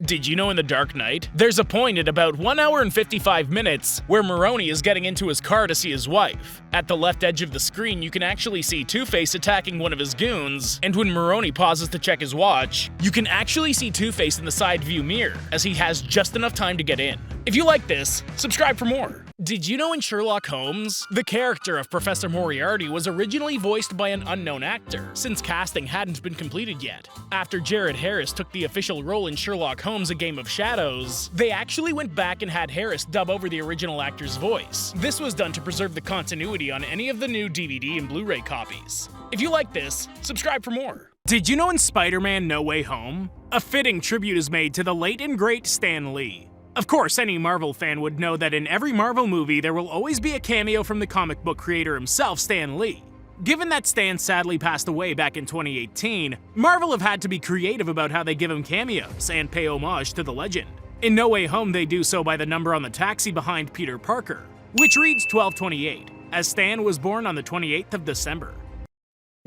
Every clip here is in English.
Did you know in The Dark Knight, there's a point at about 1 hour and 55 minutes where Maroni is getting into his car to see his wife. At the left edge of the screen, you can actually see Two-Face attacking one of his goons, and when Maroni pauses to check his watch, you can actually see Two-Face in the side view mirror, as he has just enough time to get in. If you like this, subscribe for more. Did you know in Sherlock Holmes, the character of Professor Moriarty was originally voiced by an unknown actor, since casting hadn't been completed yet? After Jared Harris took the official role in Sherlock Holmes: A Game of Shadows, they actually went back and had Harris dub over the original actor's voice. This was done to preserve the continuity on any of the new DVD and Blu-ray copies. If you like this, subscribe for more. Did you know in Spider-Man: No Way Home, a fitting tribute is made to the late and great Stan Lee? Of course, any Marvel fan would know that in every Marvel movie there will always be a cameo from the comic book creator himself, Stan Lee. Given that Stan sadly passed away back in 2018, Marvel have had to be creative about how they give him cameos and pay homage to the legend. In No Way Home, they do so by the number on the taxi behind Peter Parker, which reads 1228, as Stan was born on the 28th of December.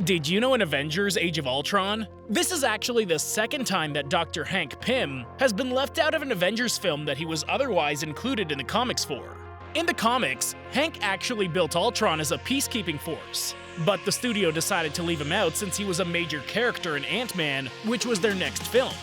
Did you know in Avengers: Age of Ultron? This is actually the second time that Dr. Hank Pym has been left out of an Avengers film that he was otherwise included in the comics for. In the comics, Hank actually built Ultron as a peacekeeping force, but the studio decided to leave him out since he was a major character in Ant-Man, which was their next film.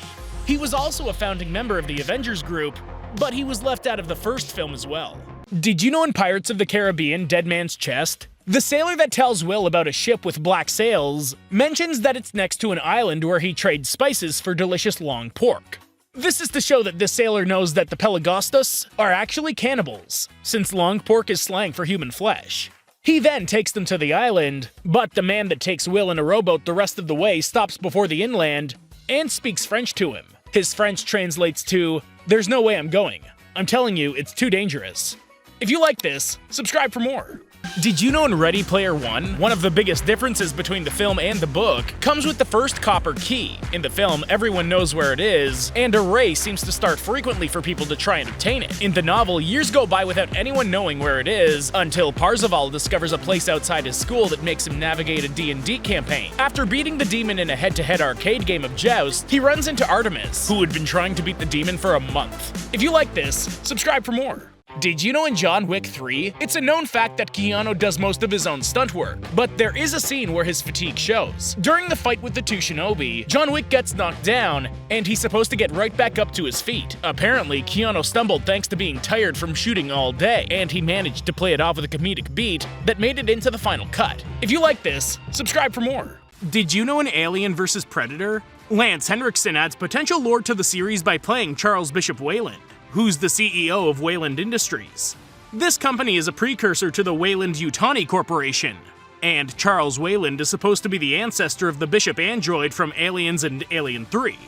He was also a founding member of the Avengers group, but he was left out of the first film as well. Did you know in Pirates of the Caribbean: Dead Man's Chest, the sailor that tells Will about a ship with black sails mentions that it's next to an island where he trades spices for delicious long pork. This is to show that this sailor knows that the Pelagostos are actually cannibals, since long pork is slang for human flesh. He then takes them to the island, but the man that takes Will in a rowboat the rest of the way stops before the inland and speaks French to him. His French translates to, "There's no way I'm going. I'm telling you, it's too dangerous." If you like this, subscribe for more. Did you know in Ready Player One, one of the biggest differences between the film and the book comes with the first copper key? In the film, everyone knows where it is, and a race seems to start frequently for people to try and obtain it. In the novel, years go by without anyone knowing where it is, until Parzival discovers a place outside his school that makes him navigate a D&D campaign. After beating the demon in a head-to-head arcade game of Joust, he runs into Artemis, who had been trying to beat the demon for a month. If you like this, subscribe for more. Did you know in John Wick 3, it's a known fact that Keanu does most of his own stunt work, but there is a scene where his fatigue shows. During the fight with the two shinobi, John Wick gets knocked down, and he's supposed to get right back up to his feet. Apparently, Keanu stumbled thanks to being tired from shooting all day, and he managed to play it off with a comedic beat that made it into the final cut. If you like this, subscribe for more. Did you know in Alien vs. Predator? Lance Henriksen adds potential lore to the series by playing Charles Bishop Wayland, who's the CEO of Wayland Industries. This company is a precursor to the Wayland-Yutani Corporation, and Charles Wayland is supposed to be the ancestor of the Bishop android from Aliens and Alien 3.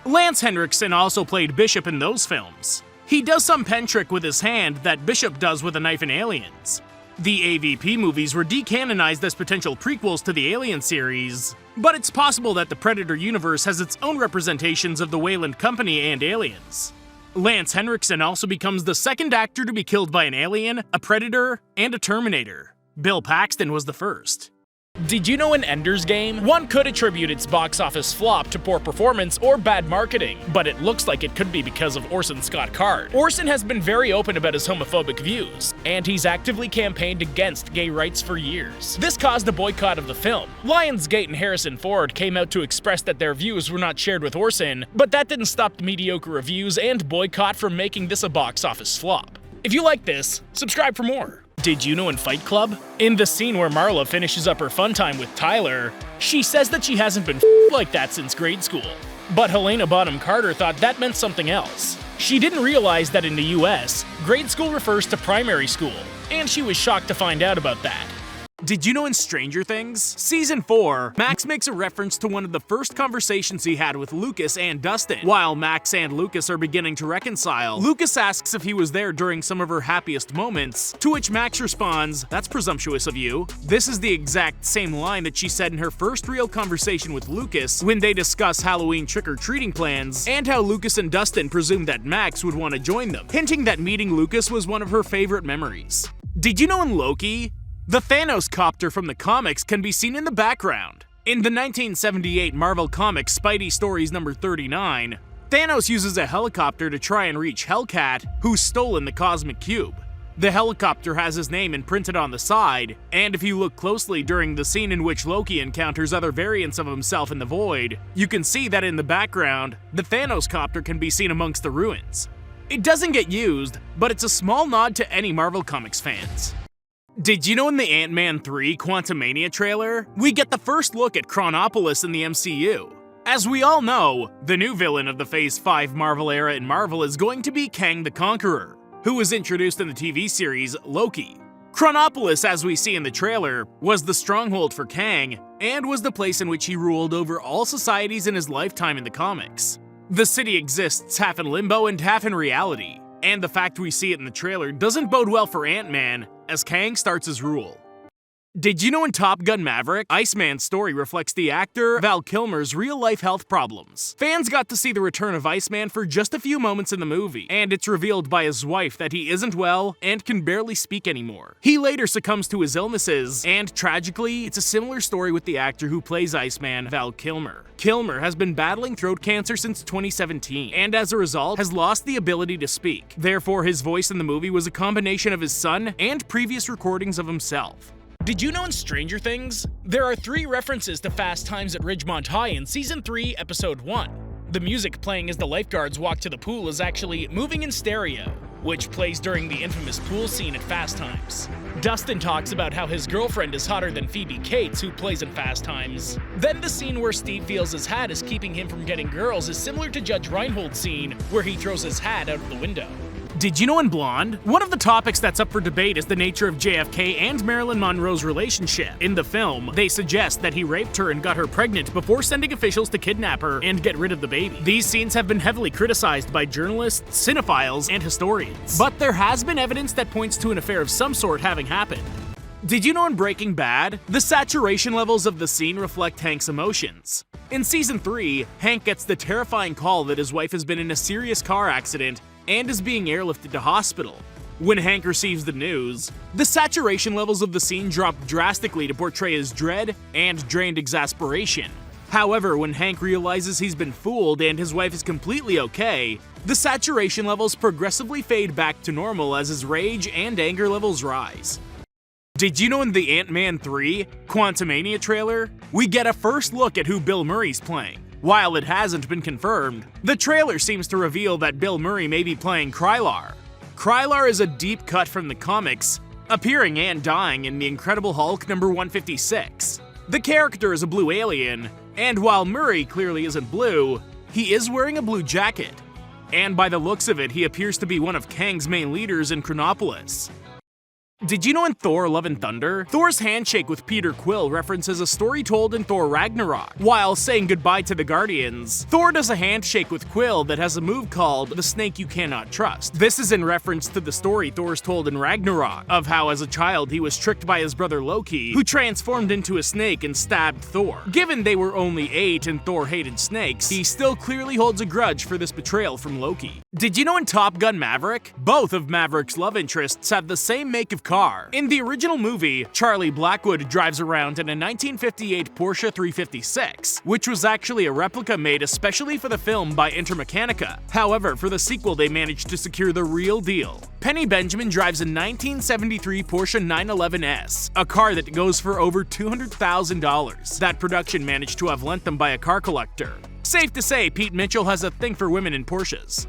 Lance Henriksen also played Bishop in those films. He does some pen trick with his hand that Bishop does with a knife in Aliens. The AVP movies were decanonized as potential prequels to the Alien series, but it's possible that the Predator universe has its own representations of the Wayland Company and Aliens. Lance Henriksen also becomes the second actor to be killed by an alien, a predator, and a Terminator. Bill Paxton was the first. Did you know in Ender's Game, one could attribute its box office flop to poor performance or bad marketing, but it looks like it could be because of Orson Scott Card. Orson has been very open about his homophobic views, and he's actively campaigned against gay rights for years. This caused a boycott of the film. Lionsgate and Harrison Ford came out to express that their views were not shared with Orson, but that didn't stop the mediocre reviews and boycott from making this a box office flop. If you like this, subscribe for more. Did you know in Fight Club? In the scene where Marla finishes up her fun time with Tyler, she says that she hasn't been like that since grade school. But Helena Bonham Carter thought that meant something else. She didn't realize that in the US, grade school refers to primary school, and she was shocked to find out about that. Did you know in Stranger Things? Season 4, Max makes a reference to one of the first conversations he had with Lucas and Dustin. While Max and Lucas are beginning to reconcile, Lucas asks if he was there during some of her happiest moments, to which Max responds, "That's presumptuous of you." This is the exact same line that she said in her first real conversation with Lucas when they discuss Halloween trick-or-treating plans, and how Lucas and Dustin presumed that Max would want to join them, hinting that meeting Lucas was one of her favorite memories. Did you know in Loki, the Thanos copter from the comics can be seen in the background? In the 1978 Marvel Comics Spidey Stories number 39, Thanos uses a helicopter to try and reach Hellcat, who's stolen the Cosmic Cube. The helicopter has his name imprinted on the side, and if you look closely during the scene in which Loki encounters other variants of himself in the void, you can see that in the background, the Thanos copter can be seen amongst the ruins. It doesn't get used, but it's a small nod to any Marvel Comics fans. Did you know in the Ant-Man 3 Quantumania trailer, we get the first look at Chronopolis in the MCU? As we all know, the new villain of the Phase 5 Marvel era in Marvel is going to be Kang the Conqueror, who was introduced in the TV series Loki. Chronopolis, as we see in the trailer, was the stronghold for Kang, and was the place in which he ruled over all societies in his lifetime in the comics. The city exists half in limbo and half in reality, and the fact we see it in the trailer doesn't bode well for Ant-Man, as Kang starts his rule. Did you know in Top Gun Maverick, Iceman's story reflects the actor Val Kilmer's real-life health problems? Fans got to see the return of Iceman for just a few moments in the movie, and it's revealed by his wife that he isn't well and can barely speak anymore. He later succumbs to his illnesses, and tragically, it's a similar story with the actor who plays Iceman, Val Kilmer. Kilmer has been battling throat cancer since 2017, and as a result, has lost the ability to speak. Therefore, his voice in the movie was a combination of his son and previous recordings of himself. Did you know in Stranger Things, there are 3 references to Fast Times at Ridgemont High in Season 3, Episode 1? The music playing as the lifeguards walk to the pool is actually Moving in Stereo, which plays during the infamous pool scene at Fast Times. Dustin talks about how his girlfriend is hotter than Phoebe Cates, who plays in Fast Times. Then the scene where Steve feels his hat is keeping him from getting girls is similar to Judge Reinhold's scene, where he throws his hat out of the window. Did you know in Blonde, one of the topics that's up for debate is the nature of JFK and Marilyn Monroe's relationship. In the film, they suggest that he raped her and got her pregnant before sending officials to kidnap her and get rid of the baby. These scenes have been heavily criticized by journalists, cinephiles, and historians. But there has been evidence that points to an affair of some sort having happened. Did you know in Breaking Bad, the saturation levels of the scene reflect Hank's emotions? In Season 3, Hank gets the terrifying call that his wife has been in a serious car accident and is being airlifted to hospital. When Hank receives the news, the saturation levels of the scene drop drastically to portray his dread and drained exasperation. However, when Hank realizes he's been fooled and his wife is completely okay, the saturation levels progressively fade back to normal as his rage and anger levels rise. Did you know in the Ant-Man 3 Quantumania trailer, we get a first look at who Bill Murray's playing? While it hasn't been confirmed, the trailer seems to reveal that Bill Murray may be playing Krylar. Krylar is a deep cut from the comics, appearing and dying in The Incredible Hulk number 156. The character is a blue alien, and while Murray clearly isn't blue, he is wearing a blue jacket. And by the looks of it, he appears to be one of Kang's main leaders in Chronopolis. Did you know in Thor Love and Thunder, Thor's handshake with Peter Quill references a story told in Thor Ragnarok? While saying goodbye to the Guardians, Thor does a handshake with Quill that has a move called the Snake You Cannot Trust. This is in reference to the story Thor's told in Ragnarok, of how as a child he was tricked by his brother Loki, who transformed into a snake and stabbed Thor. Given they were only 8 and Thor hated snakes, he still clearly holds a grudge for this betrayal from Loki. Did you know in Top Gun Maverick, both of Maverick's love interests have the same make of car? In the original movie, Charlie Blackwood drives around in a 1958 Porsche 356, which was actually a replica made especially for the film by Intermechanica. However, for the sequel they managed to secure the real deal. Penny Benjamin drives a 1973 Porsche 911S, a car that goes for over $200,000. That production managed to have lent them by a car collector. Safe to say, Pete Mitchell has a thing for women in Porsches.